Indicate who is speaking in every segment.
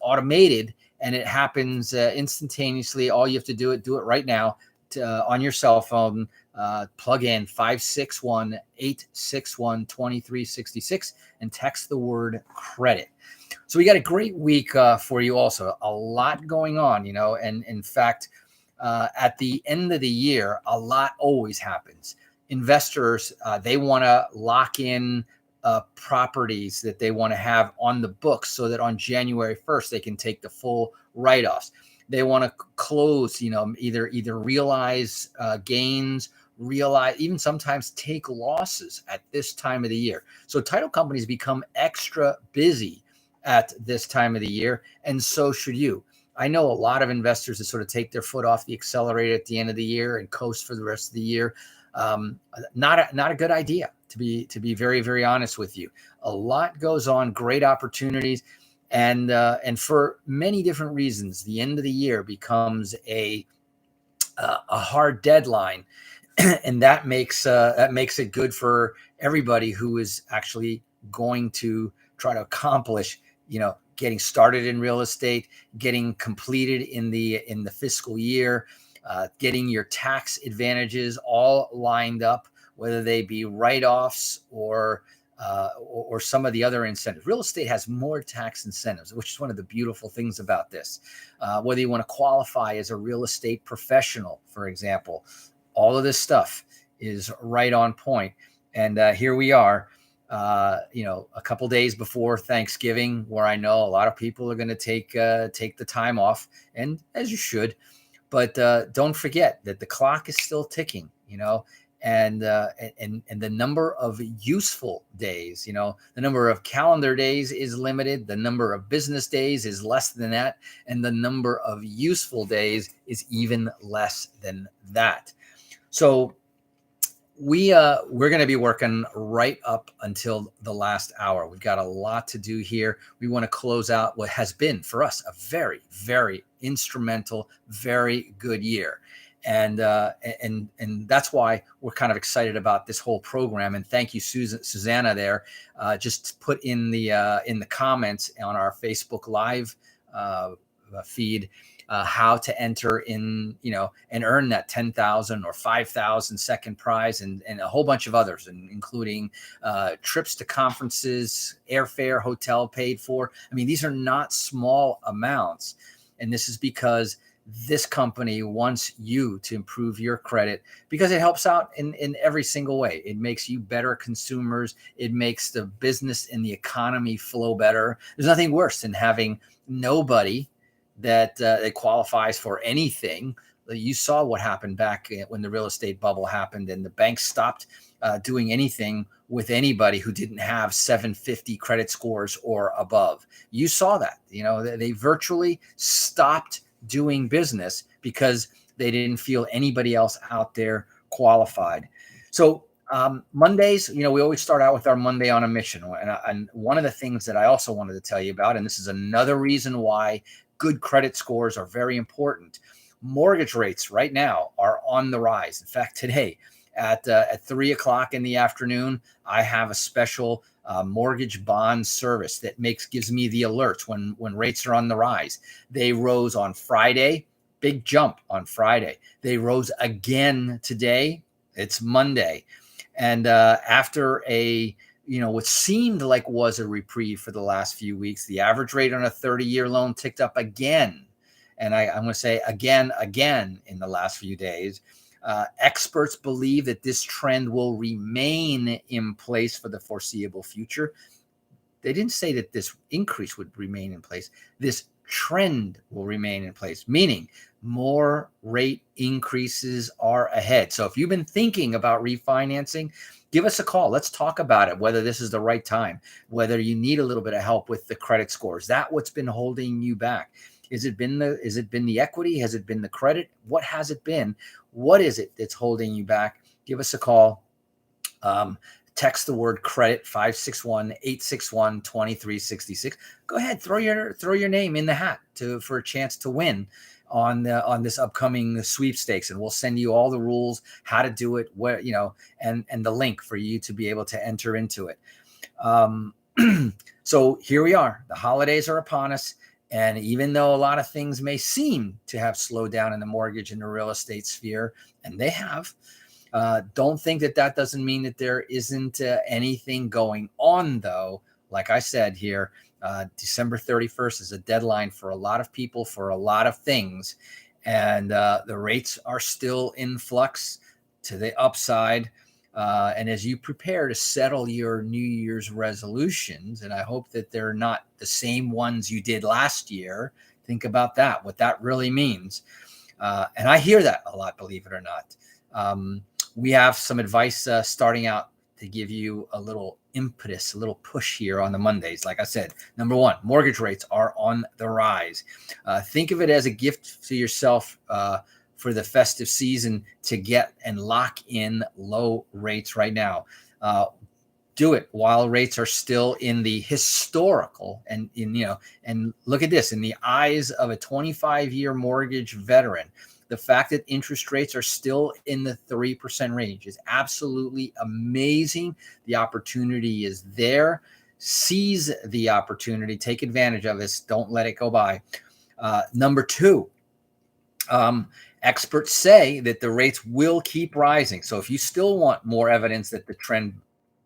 Speaker 1: automated and it happens instantaneously. All you have to do it right now on your cell phone. Plug in 561-861-2366 and text the word credit. So we got a great week for you also. A lot going on, and in fact, at the end of the year, a lot always happens. Investors, they want to lock in properties that they want to have on the books so that on January 1st, they can take the full write-offs. They want to close, either realize gains, even sometimes take losses at this time of the year. So title companies become extra busy at this time of the year, and so should you. I know a lot of investors that sort of take their foot off the accelerator at the end of the year and coast for the rest of the year. Not a good idea, to be very, very honest with you. A lot goes on, great opportunities, and for many different reasons, the end of the year becomes a hard deadline, and that makes it good for everybody who is actually going to try to accomplish, getting started in real estate, getting completed in the fiscal year, getting your tax advantages all lined up, whether they be write-offs or some of the other incentives. Real estate has more tax incentives, which is one of the beautiful things about this. Whether you want to qualify as a real estate professional, for example, all of this stuff is right on point. And here we are, a couple days before Thanksgiving, where I know a lot of people are going to take the time off, and as you should. But don't forget that the clock is still ticking, and the number of useful days, the number of calendar days is limited. The number of business days is less than that, and the number of useful days is even less than that. So we're going to be working right up until the last hour. We've got a lot to do here. We want to close out what has been for us a very, very instrumental, very good year. And that's why we're kind of excited about this whole program. And thank you, Susanna there. Just put in the comments on our Facebook Live feed how to enter in, and earn that 10,000 or 5,000 second prize, and a whole bunch of others, including trips to conferences, airfare, hotel paid for. I mean, these are not small amounts. And this is because this company wants you to improve your credit, because it helps out in every single way. It makes you better consumers. It makes the business and the economy flow better. There's nothing worse than having nobody that qualifies for anything. You saw what happened back when the real estate bubble happened, and the banks stopped doing anything with anybody who didn't have 750 credit scores or above. You saw that. They virtually stopped doing business because they didn't feel anybody else out there qualified. So Mondays, we always start out with our Monday on a mission. And one of the things that I also wanted to tell you about, and this is another reason why good credit scores are very important. Mortgage rates right now are on the rise. In fact, today at 3:00 in the afternoon, I have a special mortgage bond service that gives me the alerts when rates are on the rise. They rose on Friday, big jump on Friday. They rose again today. It's Monday. And after what seemed like was a reprieve for the last few weeks, the average rate on a 30-year loan ticked up again. And I'm going to say again in the last few days. Experts believe that this trend will remain in place for the foreseeable future. They didn't say that this increase would remain in place. This trend will remain in place, meaning more rate increases are ahead. So if you've been thinking about refinancing, give us a call. Let's talk about it, whether this is the right time, whether you need a little bit of help with the credit scores. That what's been holding you back? Has it been the equity? Has it been the credit? What has it been? What is it that's holding you back? Give us a call. Text the word credit 561-861-2366. Go ahead, throw your name in the hat for a chance to win on this upcoming sweepstakes, and we'll send you all the rules, how to do it, where and the link for you to be able to enter into it. So here we are. The holidays are upon us, And even though a lot of things may seem to have slowed down in the mortgage and the real estate sphere, and they have, don't think that that doesn't mean that there isn't anything going on, though. Like I said here, December 31st is a deadline for a lot of people for a lot of things. And the rates are still in flux to the upside. And as you prepare to settle your New Year's resolutions, and I hope that they're not the same ones you did last year, think about that, what that really means. And I hear that a lot, believe it or not. We have some advice starting out to give you a little impetus, a little push here on the Mondays. Like I said, number one, mortgage rates are on the rise. Think of it as a gift to yourself for the festive season to get and lock in low rates right now. Do it while rates are still in the historical and and look at this in the eyes of a 25-year mortgage veteran. The fact that interest rates are still in the 3% range is absolutely amazing. The opportunity is there. Seize the opportunity. Take advantage of this. Don't let it go by. Number two, experts say that the rates will keep rising. So if you still want more evidence that the trend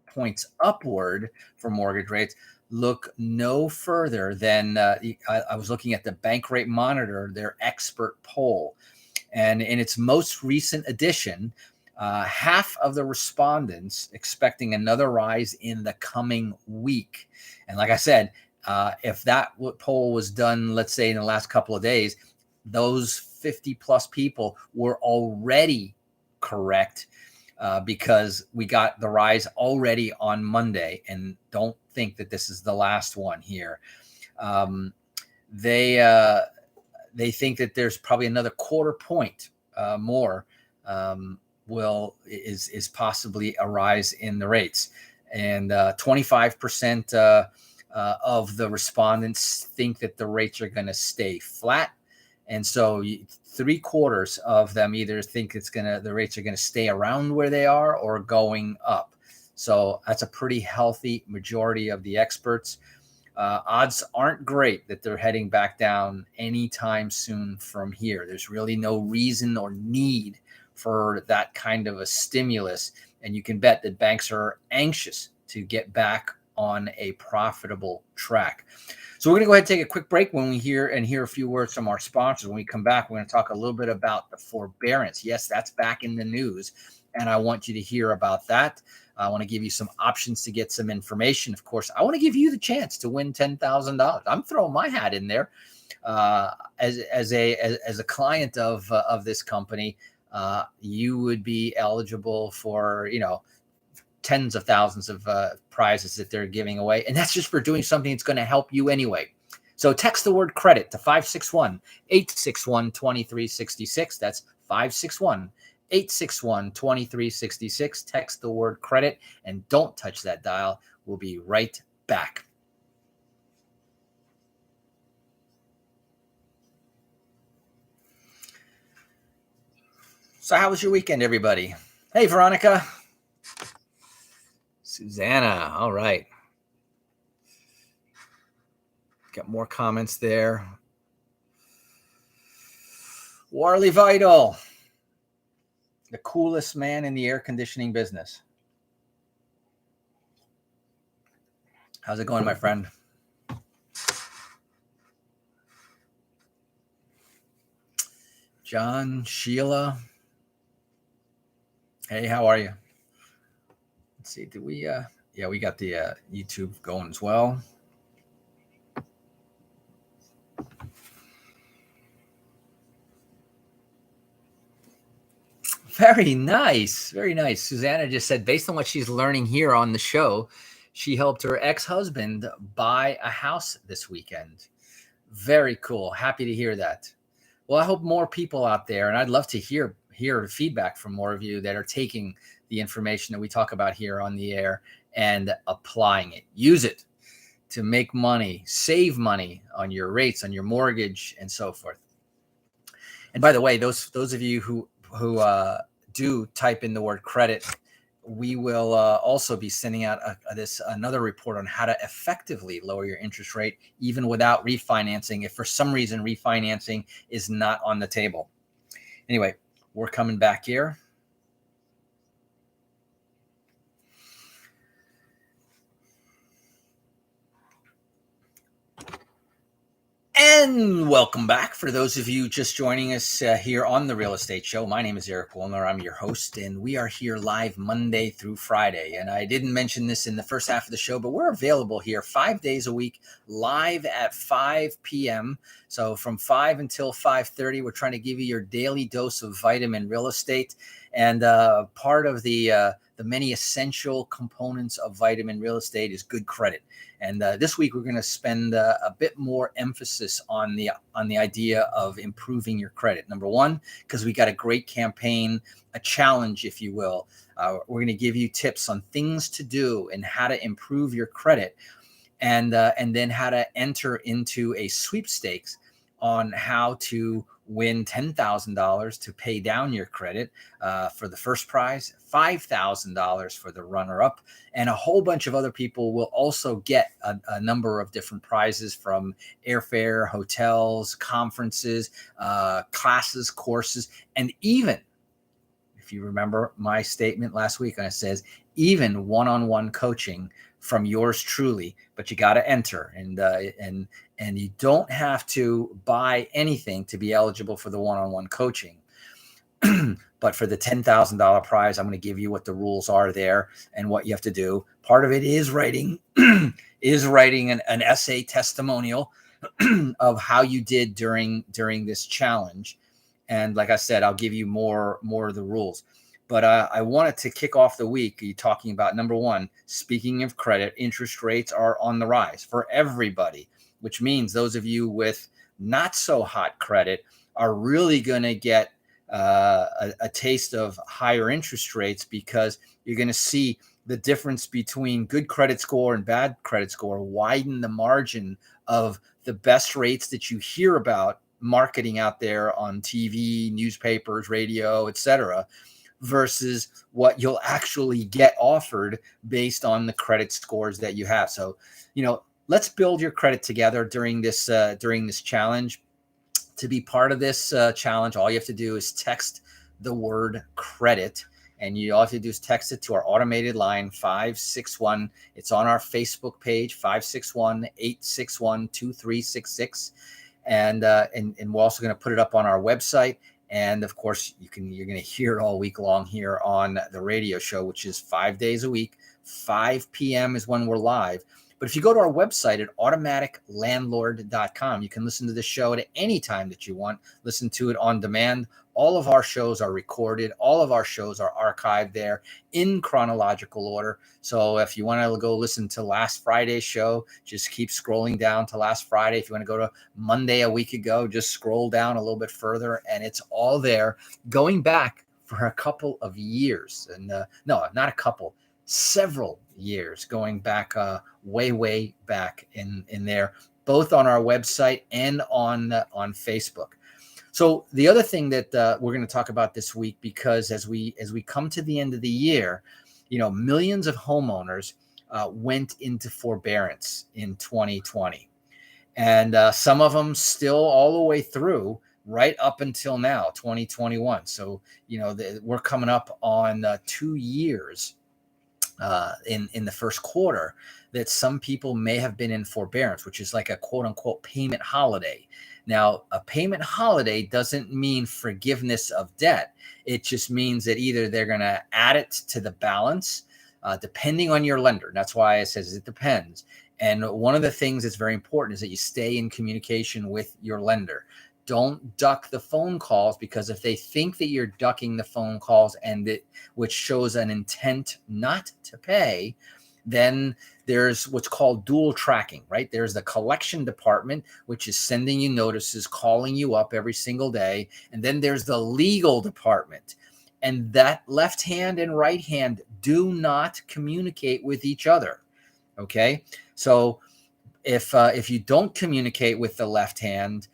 Speaker 1: points upward for mortgage rates, look no further than I was looking at the Bank Rate Monitor, their expert poll. And in its most recent edition, half of the respondents expecting another rise in the coming week. And like I said, if that poll was done, let's say in the last couple of days, those 50 plus people were already correct because we got the rise already on Monday. And don't think that this is the last one here. They think that there's probably another quarter point more is possibly a rise in the rates, and 25% of the respondents think that the rates are going to stay flat, and so 3/4 of them either think the rates are going to stay around where they are or going up. So that's a pretty healthy majority of the experts. Odds aren't great that they're heading back down anytime soon from here. There's really no reason or need for that kind of a stimulus. And you can bet that banks are anxious to get back on a profitable track. So we're going to go ahead and take a quick break when we hear a few words from our sponsors. When we come back, we're going to talk a little bit about the forbearance. Yes, that's back in the news, and I want you to hear about that. I want to give you some options to get some information. Of course, I want to give you the chance to win $10,000. I'm throwing my hat in there as a client of this company. You would be eligible for tens of thousands of prizes that they're giving away, and that's just for doing something that's going to help you anyway. So text the word credit to 561-861-2366. That's 561-861-2366. Text the word credit and don't touch that dial. We'll be right back. So how was your weekend, everybody? Hey, Veronica. Susanna. All right. Got more comments there. Warley Vital. The coolest man in the air conditioning business. How's it going, my friend? John, Sheila. Hey, how are you? Let's see. Did we? Yeah, we got the YouTube going as well. Very nice. Very nice. Susanna just said, based on what she's learning here on the show, she helped her ex-husband buy a house this weekend. Very cool. Happy to hear that. Well, I hope more people out there, and I'd love to hear feedback from more of you that are taking the information that we talk about here on the air and applying it. Use it to make money, save money on your rates, on your mortgage, and so forth. And by the way, those of you who do type in the word credit we will also be sending out another report on how to effectively lower your interest rate, even without refinancing, if for some reason refinancing is not on the table. Anyway, we're coming back here. And welcome back. For those of you just joining us here on the Real Estate Show, my name is Eric Wolner. I'm your host, and we are here live Monday through Friday. And I didn't mention this in the first half of the show, but we're available here 5 days a week, live at 5 p.m. So from 5 until 5:30, we're trying to give you your daily dose of vitamin real estate. And part of the many essential components of vitamin real estate is good credit. And this week, we're going to spend a bit more emphasis on the idea of improving your credit. Number one, because we got a great campaign, a challenge, if you will. We're going to give you tips on things to do and how to improve your credit, and then how to enter into a sweepstakes on how to win $10,000 to pay down your credit for the first prize, $5,000 for the runner-up, and a whole bunch of other people will also get a number of different prizes, from airfare, hotels, conferences, classes, courses, and even, if you remember my statement last week, I says even one-on-one coaching from yours truly. But you got to enter, and you don't have to buy anything to be eligible for the one-on-one coaching. But for the $10,000 prize, I'm going to give you what the rules are there and what you have to do. Part of it is writing an essay testimonial of how you did during this challenge. And like I said, I'll give you more of the rules. But I wanted to kick off the week talking about, number one, speaking of credit, interest rates are on the rise for everybody, which means those of you with not so hot credit are really going to get a taste of higher interest rates, because you're going to see the difference between good credit score and bad credit score widen the margin of the best rates that you hear about marketing out there on TV, newspapers, radio, etc., versus what you'll actually get offered based on the credit scores that you have. So, let's build your credit together during this challenge. To be part of this challenge, all you have to do is text the word credit, and all you have to do is text it to our automated line 561. It's on our Facebook page, 561-861-2366, and we're also going to put it up on our website. And of course, you're going to hear it all week long here on the radio show, which is 5 days a week. 5 p.m. is when we're live. But if you go to our website at automaticlandlord.com, you can listen to the show at any time that you want. Listen to it on demand. All of our shows are recorded. All of our shows are archived there in chronological order. So if you want to go listen to last Friday's show, just keep scrolling down to last Friday. If you want to go to Monday a week ago, just scroll down a little bit further, and it's all there, going back for a couple of years. And no, not a couple, several years, going back way back in there, both on our website and on Facebook. So the other thing that we're going to talk about this week, because as we come to the end of the year, millions of homeowners went into forbearance in 2020, and some of them still all the way through right up until now, 2021. So we're coming up on 2 years in the first quarter that some people may have been in forbearance, which is like a quote unquote payment holiday. Now, a payment holiday doesn't mean forgiveness of debt. It just means that either they're going to add it to the balance, depending on your lender. That's why it says it depends. And one of the things that's very important is that you stay in communication with your lender. Don't duck the phone calls, because if they think that you're ducking the phone calls, which shows an intent not to pay, then there's what's called dual tracking, right? There's the collection department, which is sending you notices, calling you up every single day. And then there's the legal department. And that left hand and right hand do not communicate with each other. Okay. So if you don't communicate with the left hand,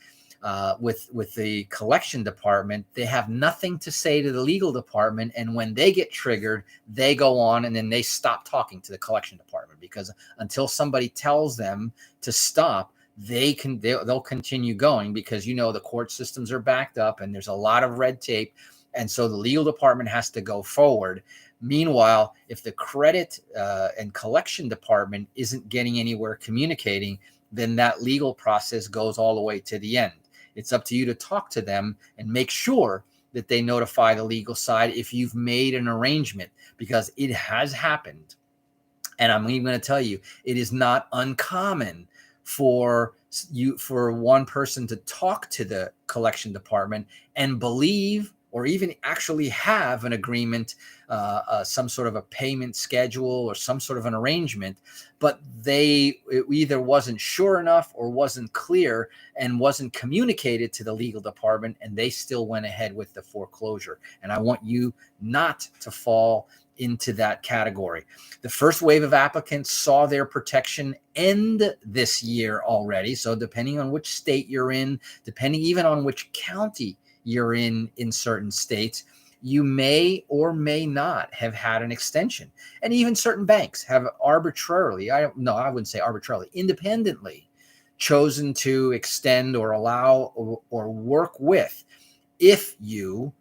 Speaker 1: With the collection department, they have nothing to say to the legal department, and when they get triggered, they go on and then they stop talking to the collection department, because until somebody tells them to stop, they'll continue going, because the court systems are backed up and there's a lot of red tape, and so the legal department has to go forward. Meanwhile, if the credit and collection department isn't getting anywhere communicating, then that legal process goes all the way to the end. It's up to you to talk to them and make sure that they notify the legal side if you've made an arrangement, because it has happened. And I'm even going to tell you, it is not uncommon for one person to talk to the collection department and believe, or even actually have an agreement, some sort of a payment schedule or some sort of an arrangement, but it either wasn't sure enough or wasn't clear and wasn't communicated to the legal department, and they still went ahead with the foreclosure. And I want you not to fall into that category. The first wave of applicants saw their protection end this year already. So depending on which state you're in, depending even on which county you're in certain states, you may or may not have had an extension. And even certain banks have arbitrarily, I wouldn't say arbitrarily, independently chosen to extend or allow or work with if you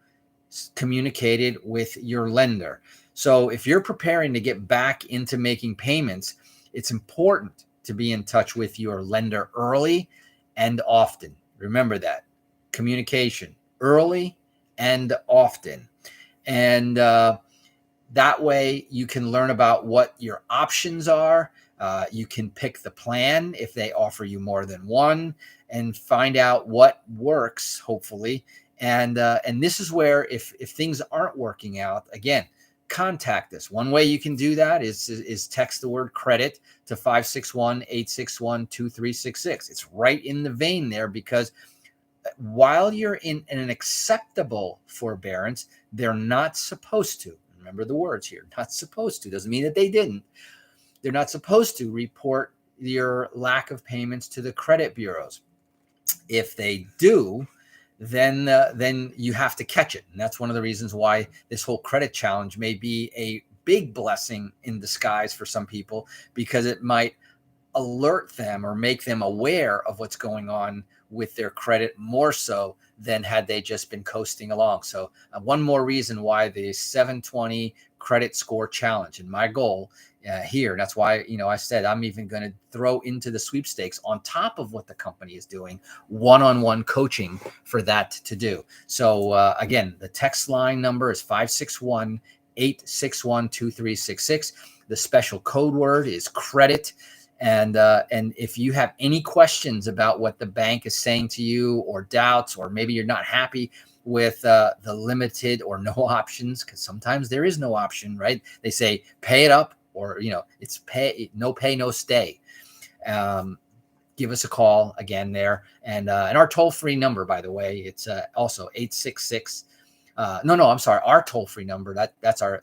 Speaker 1: communicated with your lender. So if you're preparing to get back into making payments, it's important to be in touch with your lender early and often. Remember that. Communication early and often. And that way you can learn about what your options are. You can pick the plan if they offer you more than one, and find out what works, hopefully. And this is where if things aren't working out, again, contact us. One way you can do that is text the word credit to 561-861-2366. It's right in the vein there, because while you're in an acceptable forbearance, they're not supposed to, remember the words here, not supposed to, doesn't mean that they didn't. They're not supposed to report your lack of payments to the credit bureaus. If they do, then you have to catch it. And that's one of the reasons why this whole credit challenge may be a big blessing in disguise for some people, because it might alert them or make them aware of what's going on with their credit more so than had they just been coasting along. So one more reason why the 720 credit score challenge, and my goal here, that's why I said I'm even going to throw into the sweepstakes, on top of what the company is doing, one-on-one coaching for that to do. So again, the text line number is 561-861-2366. The special code word is credit. And if you have any questions about what the bank is saying to you, or doubts, or maybe you're not happy with the limited or no options, because sometimes there is no option, right? They say pay it up, or it's no pay, no stay. Give us a call again there, and our toll-free number, by the way, it's also 866. I'm sorry, our toll-free number, that's our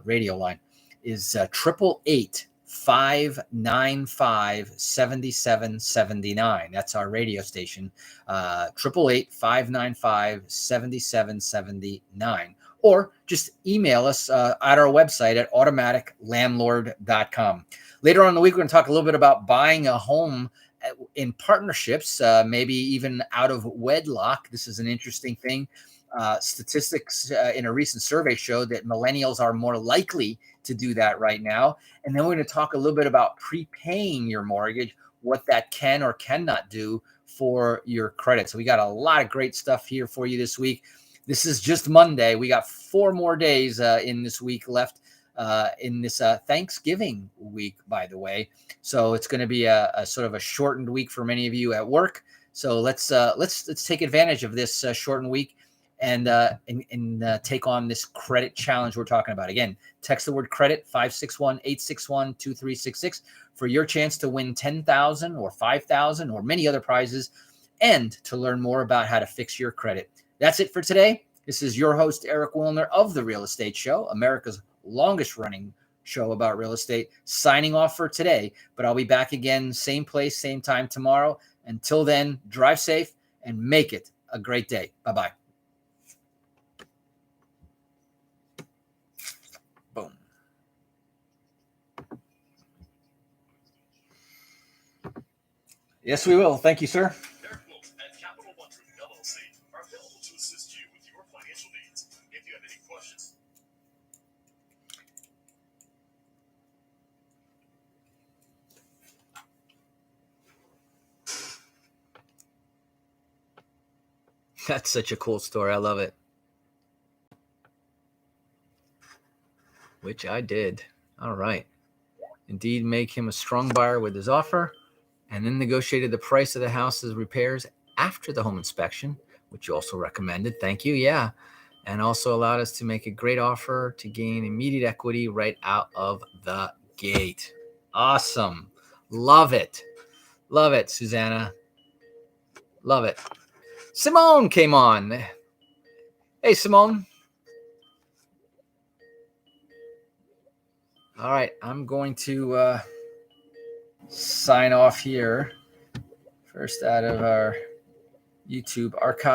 Speaker 1: radio line, is 888-595-7779. That's our radio station, 888-595-7779. Or just email us at our website at automaticlandlord.com. Later on in the week, we're going to talk a little bit about buying a home in partnerships, maybe even out of wedlock. This is an interesting thing. Statistics in a recent survey showed that millennials are more likely to do that right now. And then we're going to talk a little bit about prepaying your mortgage, what that can or cannot do for your credit. So we got a lot of great stuff here for you this week. This is just Monday. We got 4 more days in this week left, in this Thanksgiving week, by the way. So it's going to be a sort of a shortened week for many of you at work. So let's take advantage of this shortened week and take on this credit challenge we're talking about. Again, text the word credit 561-861-2366 for your chance to win $10,000 or $5,000 or many other prizes, and to learn more about how to fix your credit. That's it for today. This is your host, Eric Wilner of The Real Estate Show, America's longest running show about real estate, signing off for today. But I'll be back again, same place, same time tomorrow. Until then, drive safe and make it a great day. Bye-bye. Boom. Yes, we will. Thank you, sir. Derek Wilson at Capital One Group LLC are available to assist you with your financial needs. If you have any questions. That's such a cool story. I love it. Which I did. All right. Indeed, make him a strong buyer with his offer, and then negotiated the price of the house's repairs after the home inspection, which you also recommended. Thank you. Yeah. And also allowed us to make a great offer to gain immediate equity right out of the gate. Awesome. Love it. Love it, Susanna. Love it. Simone came on. Hey, Simone. All right. I'm going to sign off here. First out of our YouTube archive.